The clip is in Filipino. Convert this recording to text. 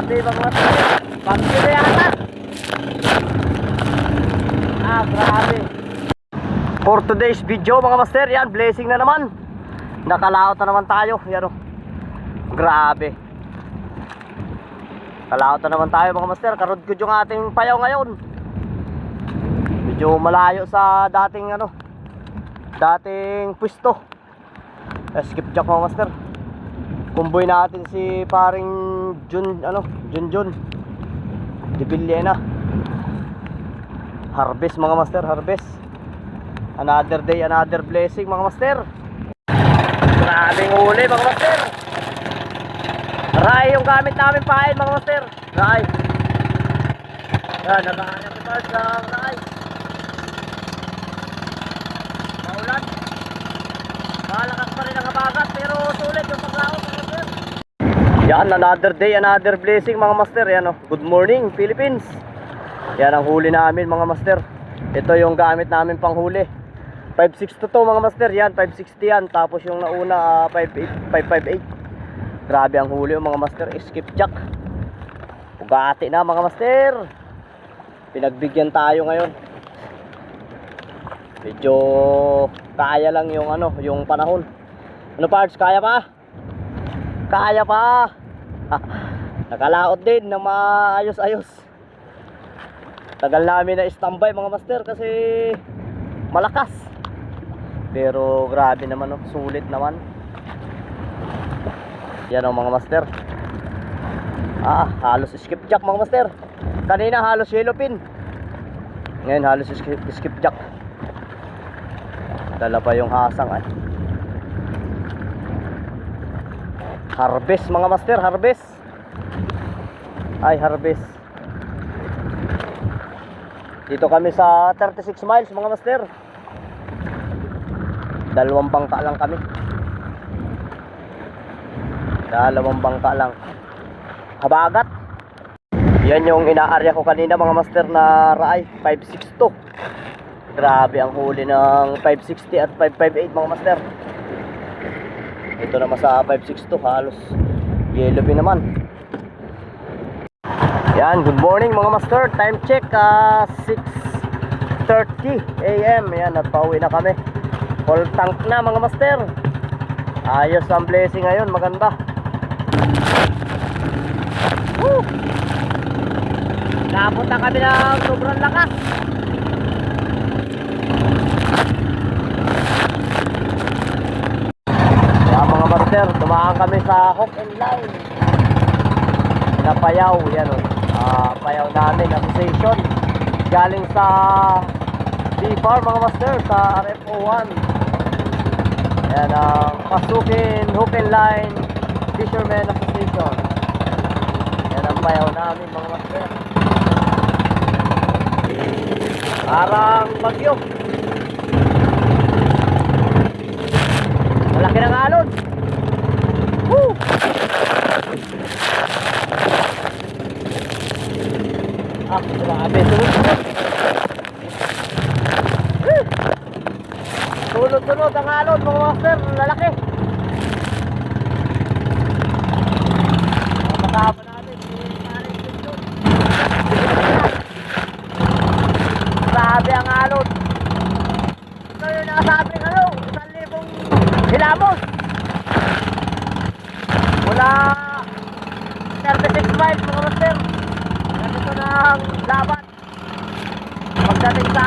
Grabe mga master. Bagyo na yata. Grabe. For today's video mga master, yan, blessing na naman. Nakalaot na naman tayo. Yan o. Grabe. Kalaot na naman tayo mga master. Karudkod yung ating payaw ngayon. Medyo malayo sa dating dating pwesto. Skipjack mga master. Kumboy natin si paring Junjun Di Villena. Harvest mga master, harvest. Another day, another blessing mga master. Grabing huli mga master. Rai yung gamit namin pain mga master. Rai. Yan, nakahanap ito sa rai. Maulan. Malakas pa rin ang habagat pero sulit yung paglaot mga master. Yan, another day, another blessing mga master. Yan, good morning Philippines. Yan ang huli namin mga master. Ito yung gamit namin pang huli. 562 mga master. Yan, 560 yan. Tapos yung nauna 558. Grabe ang huli yung mga master. Skipjack. Bugati na mga master. Pinagbigyan tayo ngayon. Medyo kaya lang yung yung panahon. Ano parts, kaya pa? Kaya pa. Nakalaot din na maayos-ayos. Tagal namin na standby mga master kasi malakas. Pero grabe naman, sulit naman. Yan ang mga master. Halos skipjack mga master. Kanina halos yellowfin. Ngayon halos skipjack. Dala pa yung hasang ay. Harvest mga master, harvest. Ay, harvest. Dito kami sa 36 miles mga master. Dalawang bangka lang kami. Dalawang bangka lang. Habagat. Yan yung inaarya ko kanina mga master na raay, 562. Grabe ang huli ng 560 at 558 mga master. Ito naman sa 562 halos yellowfin naman. Yan, good morning mga master. Time check 6:30 AM. Yan, nagpauwi na kami. Full tank na mga master. Ayos ang blessing ngayon, maganda. Woo! Napunta kami ng sobrang lakas. Yan mga master, dumaan kami sa hook and line na payaw. Yan payaw namin, association. Galing sa D-Farm mga master, sa RFO1. Yan ang Pasukin Hook and Line Fisherman Association. Yan ang payaw namin mga master. Parang bagyo. Malaki ng alon. Woo! Grabe, sunod-sunod ang alon mga master, lalaki. Matapa natin grabe ang alon. Ito yung nakasabing 1,000 hilamos mula 36 miles mga master. Ganito na ang laban pagdating sa